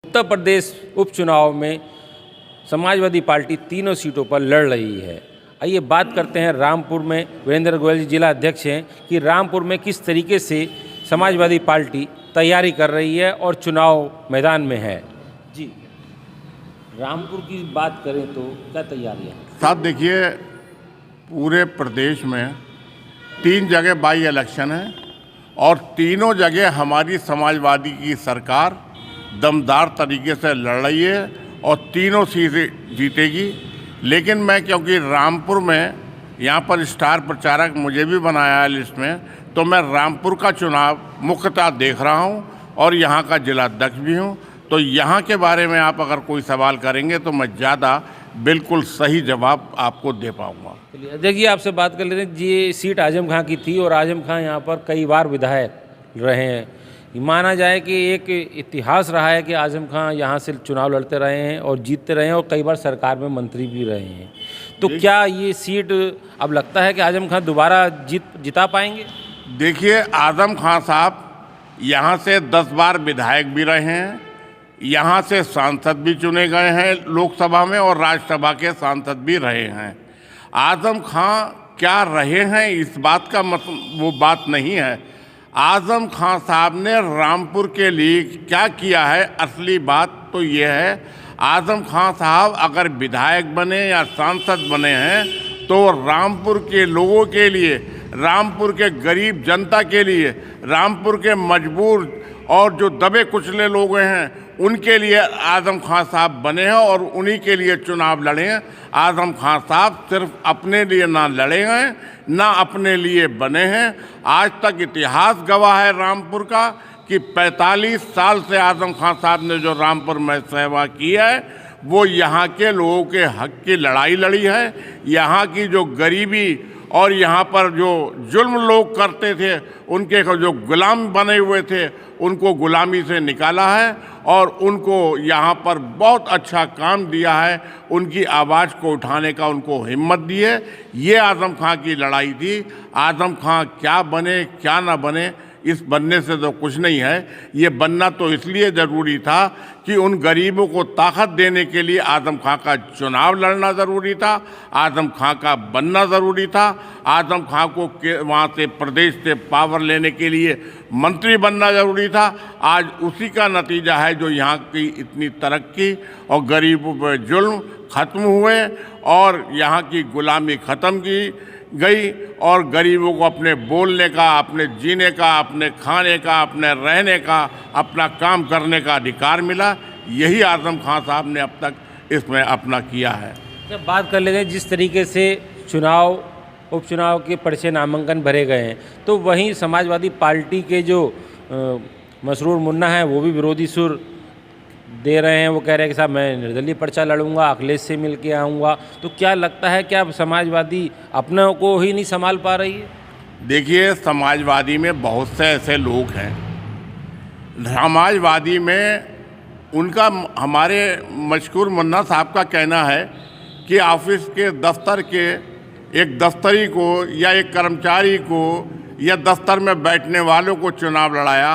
उत्तर प्रदेश उपचुनाव में समाजवादी पार्टी तीनों सीटों पर लड़ रही है। आइए बात करते हैं रामपुर में, वीरेंद्र गोयल जी जिला अध्यक्ष हैं, कि रामपुर में किस तरीके से समाजवादी पार्टी तैयारी कर रही है और चुनाव मैदान में है। जी, रामपुर की बात करें तो क्या तैयारियाँ हैं? साहब देखिए, पूरे प्रदेश में 3 जगह बाई इलेक्शन है और तीनों जगह हमारी समाजवादी की सरकार दमदार तरीके से लड़ रही है और तीनों सीटें जीतेगी। लेकिन मैं क्योंकि रामपुर में यहाँ पर स्टार प्रचारक मुझे भी बनाया है लिस्ट में, तो मैं रामपुर का चुनाव मुख्यतः देख रहा हूँ और यहाँ का जिला अध्यक्ष भी हूँ। तो यहाँ के बारे में आप अगर कोई सवाल करेंगे तो मैं ज़्यादा बिल्कुल सही जवाब आपको दे पाऊँगा। चलिए, देखिए आपसे बात कर लेते हैं। ये सीट आजम खां की थी और आजम खां यहाँ पर कई बार विधायक रहे हैं। माना जाए कि एक इतिहास रहा है कि आजम खां यहाँ से चुनाव लड़ते रहे हैं और जीतते रहे हैं और कई बार सरकार में मंत्री भी रहे हैं। तो क्या ये सीट अब लगता है कि आजम खां दोबारा जिता पाएंगे? देखिए, आजम खां साहब यहाँ से 10 बार विधायक भी रहे हैं, यहाँ से सांसद भी चुने गए हैं लोकसभा में और राज्यसभा के सांसद भी रहे हैं। आजम खां क्या रहे हैं इस बात का मतलब वो बात नहीं है। आजम खां साहब ने रामपुर के लिए क्या किया है, असली बात तो ये है, आजम खां साहब अगर विधायक बने या सांसद बने हैं तो रामपुर के लोगों के लिए, रामपुर के गरीब जनता के लिए, रामपुर के मजबूर और जो दबे कुचले लोग हैं उनके लिए आजम खां साहब बने हैं और उन्हीं के लिए चुनाव लड़े हैं। आजम खां साहब सिर्फ अपने लिए ना लड़े हैं, ना अपने लिए बने हैं। आज तक इतिहास गवाह है रामपुर का कि 45 साल से आजम खां साहब ने जो रामपुर में सेवा की है वो यहाँ के लोगों के हक की लड़ाई लड़ी है। यहाँ की जो गरीबी और यहाँ पर जो जुल्म लोग करते थे, उनके जो गुलाम बने हुए थे, उनको गुलामी से निकाला है और उनको यहाँ पर बहुत अच्छा काम दिया है। उनकी आवाज़ को उठाने का उनको हिम्मत दी है। ये आजम खां की लड़ाई थी। आजम खां क्या बने क्या ना बने, इस बनने से तो कुछ नहीं है। ये बनना तो इसलिए ज़रूरी था कि उन गरीबों को ताकत देने के लिए आजम खां का चुनाव लड़ना ज़रूरी था, आजम खां का बनना ज़रूरी था। आजम खां को वहाँ से प्रदेश से पावर लेने के लिए मंत्री बनना ज़रूरी था। आज उसी का नतीजा है जो यहाँ की इतनी तरक्की और गरीबों पर जुल्म ख़त्म हुए और यहाँ की गुलामी ख़त्म की गई और गरीबों को अपने बोलने का, अपने जीने का, अपने खाने का, अपने रहने का, अपना काम करने का अधिकार मिला। यही आजम खां साहब ने अब तक इसमें अपना किया है। जब बात कर लेते हैं जिस तरीके से उपचुनाव के पर्चे नामांकन भरे गए हैं, तो वहीं समाजवादी पार्टी के जो मसरूर मुन्ना हैं वो भी विरोधी सुर दे रहे हैं। वो कह रहे हैं कि साहब मैं निर्दलीय पर्चा लड़ूंगा, अखिलेश से मिल के आऊँगा। तो क्या लगता है क्या समाजवादी अपनों को ही नहीं संभाल पा रही है? देखिए, समाजवादी में बहुत से ऐसे लोग हैं, समाजवादी में उनका, हमारे मशकूर मुन्ना साहब का कहना है कि ऑफिस के दफ्तर के एक दफ्तरी को या एक कर्मचारी को या दफ्तर में बैठने वालों को चुनाव लड़ाया।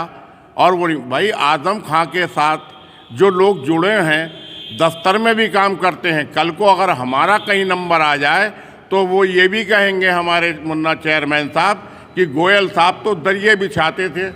और वो भाई आजम खां के साथ जो लोग जुड़े हैं, दफ्तर में भी काम करते हैं, कल को अगर हमारा कहीं नंबर आ जाए तो वो ये भी कहेंगे हमारे मुन्ना चेयरमैन साहब कि गोयल साहब तो दरिये बिछाते थे,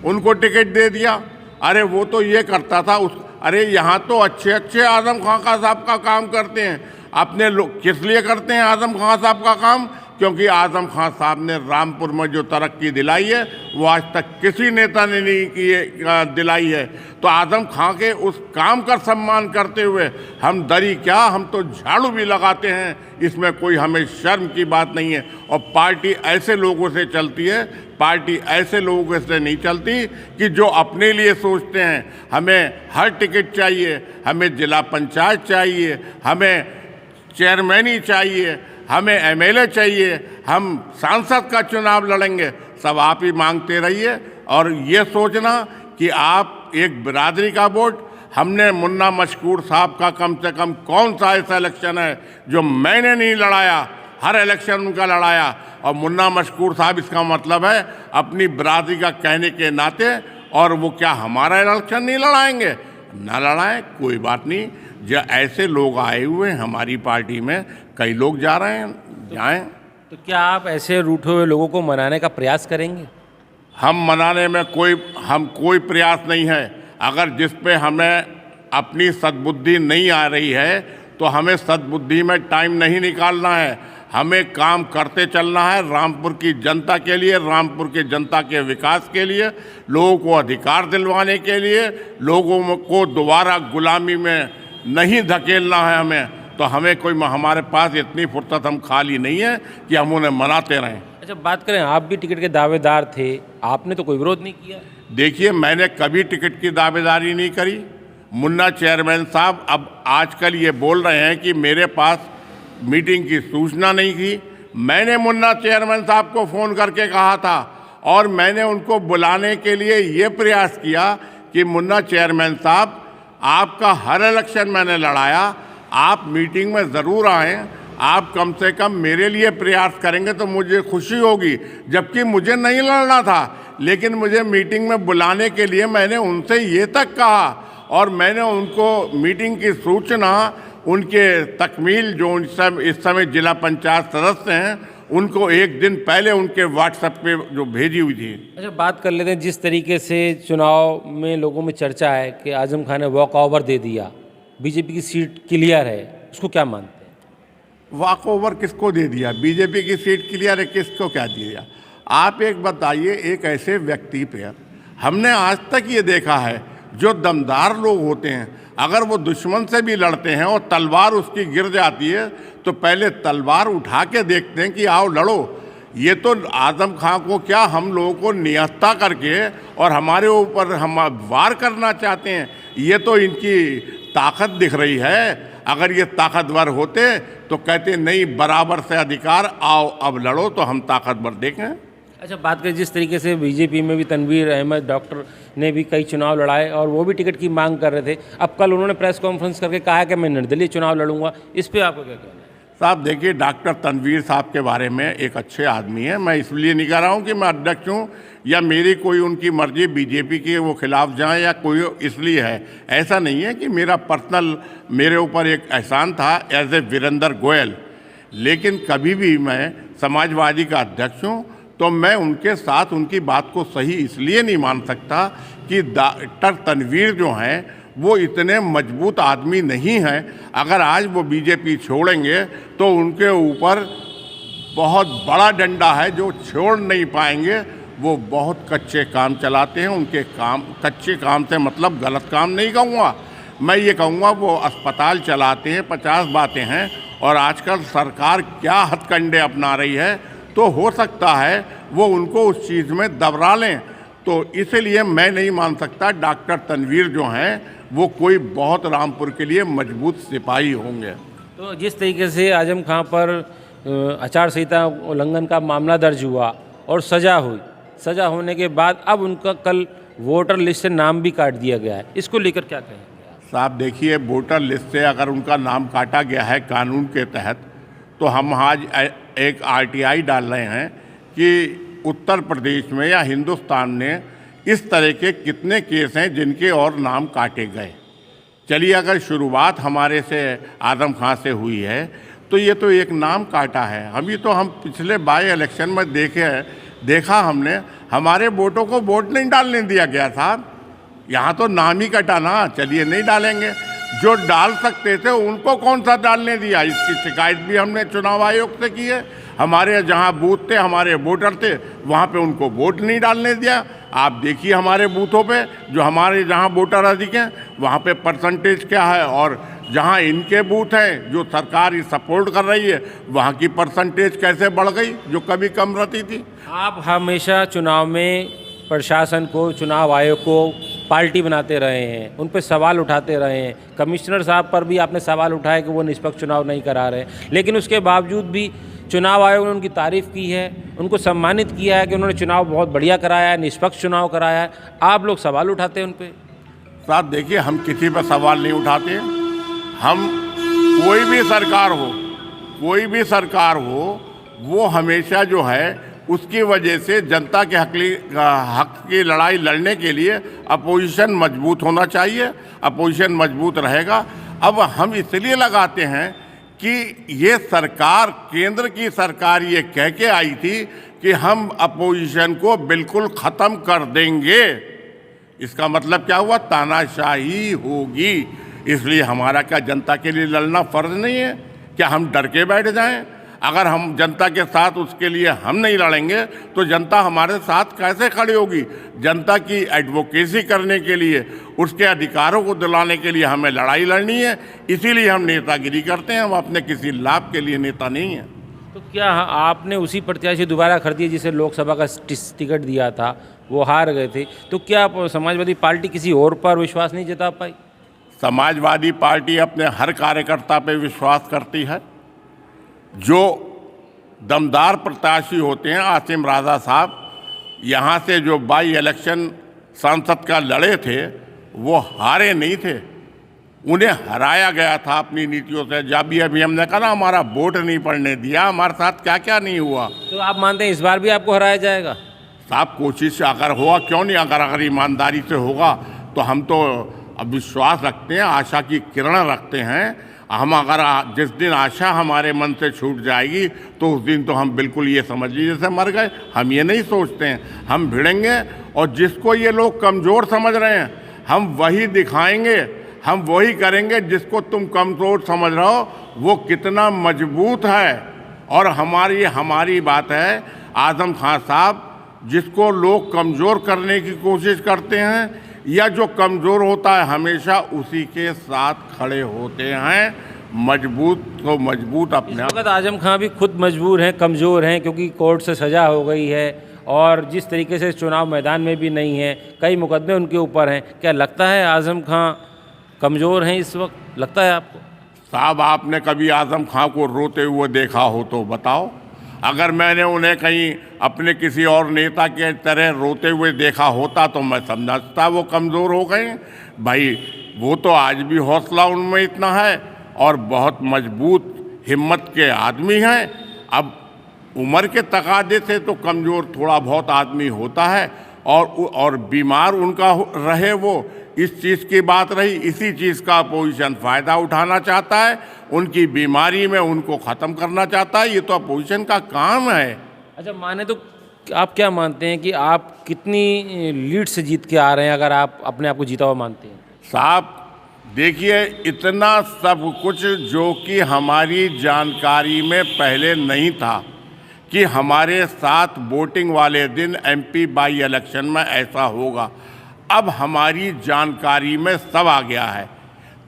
उनको टिकट दे दिया। अरे वो तो ये करता था अरे यहाँ तो अच्छे अच्छे आजम खां साहब का काम करते हैं। अपने लोग किस लिए करते हैं आजम खां साहब का काम? क्योंकि आजम खां साहब ने रामपुर में जो तरक्की दिलाई है वो आज तक किसी नेता ने नहीं दिलाई है। तो आजम खां के उस काम का सम्मान करते हुए हम दरी क्या, हम तो झाड़ू भी लगाते हैं। इसमें कोई हमें शर्म की बात नहीं है। और पार्टी ऐसे लोगों से चलती है, पार्टी ऐसे लोगों से नहीं चलती कि जो अपने लिए सोचते हैं हमें हर टिकट चाहिए, हमें जिला पंचायत चाहिए, हमें चेयरमैनी चाहिए, हमें एमएलए चाहिए, हम सांसद का चुनाव लड़ेंगे। सब आप ही मांगते रहिए और ये सोचना कि आप एक बिरादरी का वोट, हमने मुन्ना मशकूर साहब का कम से कम कौन सा ऐसा इलेक्शन है जो मैंने नहीं लड़ाया, हर इलेक्शन उनका लड़ाया। और मुन्ना मशकूर साहब इसका मतलब है अपनी बिरादरी का कहने के नाते, और वो क्या हमारा इलेक्शन नहीं लड़ाएंगे? ना लड़ाएं, कोई बात नहीं। जो ऐसे लोग आए हुए हैं हमारी पार्टी में, कई लोग जा रहे हैं, जाएं। तो क्या आप ऐसे रूठे हुए लोगों को मनाने का प्रयास करेंगे? हम मनाने में कोई प्रयास नहीं है। अगर जिस पे हमें अपनी सद्बुद्धि नहीं आ रही है तो हमें सद्बुद्धि में टाइम नहीं निकालना है। हमें काम करते चलना है रामपुर की जनता के लिए, रामपुर की जनता के विकास के लिए, लोगों को अधिकार दिलवाने के लिए, लोगों को दोबारा गुलामी में नहीं धकेलना है हमें। तो हमारे पास इतनी फुर्सत हम खाली नहीं है कि हम उन्हें मनाते रहें। अच्छा, बात करें, आप भी टिकट के दावेदार थे, आपने तो कोई विरोध नहीं किया। देखिए, मैंने कभी टिकट की दावेदारी नहीं करी। मुन्ना चेयरमैन साहब अब आजकल ये बोल रहे हैं कि मेरे पास मीटिंग की सूचना नहीं थी। मैंने मुन्ना चेयरमैन साहब को फ़ोन करके कहा था और मैंने उनको बुलाने के लिए ये प्रयास किया कि मुन्ना चेयरमैन साहब, आपका हर इलेक्शन मैंने लड़ाया, आप मीटिंग में ज़रूर आएँ, आप कम से कम मेरे लिए प्रयास करेंगे तो मुझे खुशी होगी। जबकि मुझे नहीं लड़ना था, लेकिन मुझे मीटिंग में बुलाने के लिए मैंने उनसे ये तक कहा और मैंने उनको मीटिंग की सूचना उनके तकमील जो इस समय जिला पंचायत सदस्य हैं उनको एक दिन पहले उनके व्हाट्सएप पे जो भेजी हुई थी। अच्छा, बात कर लेते हैं, जिस तरीके से चुनाव में लोगों में चर्चा है कि आजम खान ने वॉक ओवर दे दिया, बीजेपी की सीट क्लियर है, उसको क्या मानते हैं? वॉक ओवर किसको दे दिया? बीजेपी की सीट क्लियर है, किसको क्या दिया? आप एक बताइए, एक ऐसे व्यक्ति पर हमने आज तक ये देखा है जो दमदार लोग होते हैं, अगर वो दुश्मन से भी लड़ते हैं और तलवार उसकी गिर जाती है तो पहले तलवार उठा के देखते हैं कि आओ लड़ो। ये तो आजम खां को क्या हम लोगों को निहत्था करके और हमारे ऊपर हम वार करना चाहते हैं। ये तो इनकी ताकत दिख रही है। अगर ये ताकतवर होते तो कहते नहीं, बराबर से अधिकार, आओ अब लड़ो, तो हम ताकतवर देखें। अच्छा, बात करें, जिस तरीके से बीजेपी में भी तनवीर अहमद डॉक्टर ने भी कई चुनाव लड़ाए और वो भी टिकट की मांग कर रहे थे, अब कल उन्होंने प्रेस कॉन्फ्रेंस करके कहा कि मैं निर्दलीय चुनाव लड़ूंगा, इस पे आपको क्या कहना है? साहब देखिए, डॉक्टर तनवीर साहब के बारे में एक अच्छे आदमी है। मैं इसलिए नहीं कह रहा हूँ कि मैं अध्यक्ष हूँ या मेरी कोई उनकी मर्जी बीजेपी के वो खिलाफ जाए या कोई इसलिए है, ऐसा नहीं है कि मेरा पर्सनल मेरे ऊपर एक एहसान था एज ए वीरेंद्र गोयल। लेकिन कभी भी मैं समाजवादी का अध्यक्ष हूँ तो मैं उनके साथ उनकी बात को सही इसलिए नहीं मान सकता कि डॉक्टर तनवीर जो हैं वो इतने मजबूत आदमी नहीं हैं। अगर आज वो बीजेपी छोड़ेंगे तो उनके ऊपर बहुत बड़ा डंडा है जो छोड़ नहीं पाएंगे। वो बहुत कच्चे काम चलाते हैं। उनके काम, कच्चे काम से मतलब गलत काम नहीं कहूँगा, मैं ये कहूँगा वो अस्पताल चलाते हैं, 50 बातें हैं। और आजकल सरकार क्या हथकंडे अपना रही है, तो हो सकता है वो उनको उस चीज़ में दबरा लें। तो इसलिए मैं नहीं मान सकता डॉक्टर तनवीर जो हैं वो कोई बहुत रामपुर के लिए मजबूत सिपाही होंगे। तो जिस तरीके से आजम खां पर आचार संहिता उल्लंघन का मामला दर्ज हुआ और सज़ा हुई, सज़ा होने के बाद अब उनका कल वोटर लिस्ट से नाम भी काट दिया गया है, इसको लेकर क्या कहेंगे? साहब देखिए, वोटर लिस्ट से अगर उनका नाम काटा गया है कानून के तहत, तो हम आज एक RTI डाल रहे हैं कि उत्तर प्रदेश में या हिंदुस्तान में इस तरह के कितने केस हैं जिनके और नाम काटे गए। चलिए, अगर शुरुआत हमारे से आजम खां से हुई है तो ये तो एक नाम काटा है। अभी तो हम पिछले बाई इलेक्शन में देखा हमने, हमारे वोटों को वोट नहीं डालने दिया गया साहब। यहाँ तो नाम ही कटा ना। चलिए, नहीं डालेंगे, जो डाल सकते थे उनको कौन सा डालने दिया? इसकी शिकायत भी हमने चुनाव आयोग से की है। हमारे जहाँ बूथ थे, हमारे वोटर थे, वहाँ पे उनको वोट नहीं डालने दिया। आप देखिए हमारे बूथों पे, जो हमारे जहाँ वोटर अधिक हैं वहाँ पे परसेंटेज क्या है, और जहाँ इनके बूथ हैं जो सरकार सपोर्ट कर रही है वहाँ की परसेंटेज कैसे बढ़ गई जो कभी कम रहती थी। आप हमेशा चुनाव में प्रशासन को, चुनाव आयोग को पार्टी बनाते रहे हैं, उन पर सवाल उठाते रहे हैं। कमिश्नर साहब पर भी आपने सवाल उठाए कि वो निष्पक्ष चुनाव नहीं करा रहे, लेकिन उसके बावजूद भी चुनाव आयोग ने उनकी तारीफ़ की है, उनको सम्मानित किया है कि उन्होंने चुनाव बहुत बढ़िया कराया है, निष्पक्ष चुनाव कराया है। आप लोग सवाल उठाते हैं उन पर? साहब देखिए, हम किसी पर सवाल नहीं उठाते। हम कोई भी सरकार हो वो हमेशा जो है उसकी वजह से जनता के हक की लड़ाई लड़ने के लिए अपोजिशन मजबूत होना चाहिए। अपोजिशन मजबूत रहेगा। अब हम इसलिए लगाते हैं कि ये सरकार, केंद्र की सरकार ये कह के आई थी कि हम अपोजिशन को बिल्कुल ख़त्म कर देंगे। इसका मतलब क्या हुआ? तानाशाही होगी। इसलिए हमारा क्या जनता के लिए लड़ना फ़र्ज नहीं है? क्या हम डर के बैठ जाएं? अगर हम जनता के साथ उसके लिए हम नहीं लड़ेंगे तो जनता हमारे साथ कैसे खड़ी होगी? जनता की एडवोकेसी करने के लिए, उसके अधिकारों को दिलाने के लिए हमें लड़ाई लड़नी है। इसीलिए हम नेतागिरी करते हैं। हम अपने किसी लाभ के लिए नेता नहीं हैं। तो क्या आपने उसी प्रत्याशी दोबारा खरीदी है जिसे लोकसभा का टिकट दिया था, वो हार गए थे, तो क्या समाजवादी पार्टी किसी और पर विश्वास नहीं जता पाई? समाजवादी पार्टी अपने हर कार्यकर्ता पे विश्वास करती है। जो दमदार प्रत्याशी होते हैं, आसिम राजा साहब यहाँ से जो बाई इलेक्शन सांसद का लड़े थे, वो हारे नहीं थे, उन्हें हराया गया था अपनी नीतियों से। जब भी अभी हमने कहा ना, हमारा वोट नहीं पड़ने दिया, हमारे साथ क्या क्या नहीं हुआ। तो आप मानते हैं इस बार भी आपको हराया जाएगा? साहब कोशिश अगर हुआ, क्यों नहीं? अगर ईमानदारी से होगा तो हम तो अब विश्वास रखते हैं, आशा की किरण रखते हैं। हम अगर जिस दिन आशा हमारे मन से छूट जाएगी तो उस दिन तो हम बिल्कुल ये समझ लीजिए जैसे मर गए। हम ये नहीं सोचते हैं। हम भिड़ेंगे और जिसको ये लोग कमज़ोर समझ रहे हैं, हम वही दिखाएंगे, हम वही करेंगे जिसको तुम कमज़ोर समझ रहे हो वो कितना मजबूत है। और हमारी बात है, आज़म खान साहब, जिसको लोग कमज़ोर करने की कोशिश करते हैं या जो कमज़ोर होता है हमेशा उसी के साथ खड़े होते हैं। मजबूत तो मजबूत अपने आप। आज़म खान भी खुद मजबूर हैं, कमज़ोर हैं, क्योंकि कोर्ट से सज़ा हो गई है और जिस तरीके से चुनाव मैदान में भी नहीं है, कई मुकदमे उनके ऊपर हैं। क्या लगता है आज़म खान कमज़ोर हैं इस वक्त? लगता है आपको? साहब, आपने कभी आज़म खान को रोते हुए देखा हो तो बताओ। अगर मैंने उन्हें कहीं अपने किसी और नेता के तरह रोते हुए देखा होता तो मैं समझता वो कमज़ोर हो गए। भाई, वो तो आज भी हौसला उनमें इतना है और बहुत मजबूत हिम्मत के आदमी हैं। अब उम्र के तकादे से तो कमज़ोर थोड़ा बहुत आदमी होता है और बीमार उनका रहे वो, इस चीज़ की बात रही। इसी चीज़ का अपोजिशन फ़ायदा उठाना चाहता है, उनकी बीमारी में उनको ख़त्म करना चाहता है। ये तो अपोजिशन का काम है। अच्छा, माने तो आप क्या मानते हैं कि आप कितनी लीड से जीत के आ रहे हैं, अगर आप अपने आप को जीता हुआ मानते हैं? साहब देखिए, इतना सब कुछ जो कि हमारी जानकारी में पहले नहीं था कि हमारे साथ वोटिंग वाले दिन एमपी बाई इलेक्शन में ऐसा होगा, अब हमारी जानकारी में सब आ गया है।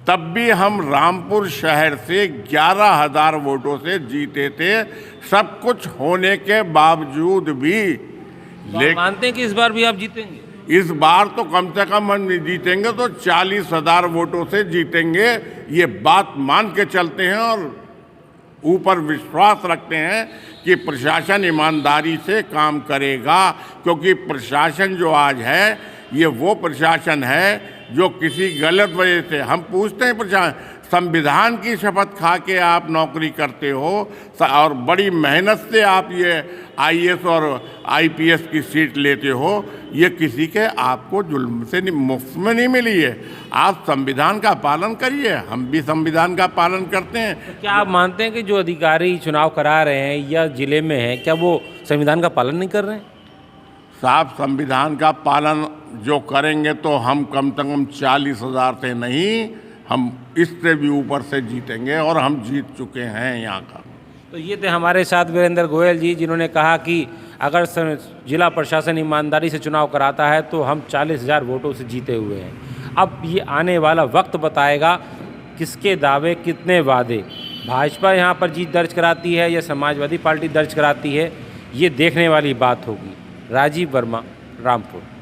तब भी हम रामपुर शहर से 11,000 वोटों से जीते थे, सब कुछ होने के बावजूद भी। तो मानते हैं कि इस बार भी आप जीतेंगे? इस बार तो कम से कम हम जीतेंगे तो 40,000 वोटों से जीतेंगे, ये बात मान के चलते हैं और ऊपर विश्वास रखते हैं कि प्रशासन ईमानदारी से काम करेगा। क्योंकि प्रशासन जो आज है, ये वो प्रशासन है जो किसी गलत वजह से, हम पूछते हैं प्रशासन, संविधान की शपथ खा के आप नौकरी करते हो और बड़ी मेहनत से आप ये आईएएस और आईपीएस की सीट लेते हो, ये किसी के आपको जुल्म से मुफ्त में नहीं मिली है। आप संविधान का पालन करिए, हम भी संविधान का पालन करते हैं। तो क्या आप मानते हैं कि जो अधिकारी चुनाव करा रहे हैं या जिले में हैं, क्या वो संविधान का पालन नहीं कर रहे हैं? साहब, संविधान का पालन जो करेंगे तो हम कम से कम 40,000 से नहीं, हम इससे भी ऊपर से जीतेंगे और हम जीत चुके हैं यहाँ का। तो ये थे हमारे साथ वीरेंद्र गोयल जी, जिन्होंने कहा कि अगर जिला प्रशासन ईमानदारी से चुनाव कराता है तो हम 40,000 वोटों से जीते हुए हैं। अब ये आने वाला वक्त बताएगा किसके दावे कितने वादे, भाजपा यहाँ पर जीत दर्ज कराती है या समाजवादी पार्टी दर्ज कराती है, ये देखने वाली बात होगी। राजीव वर्मा, रामपुर।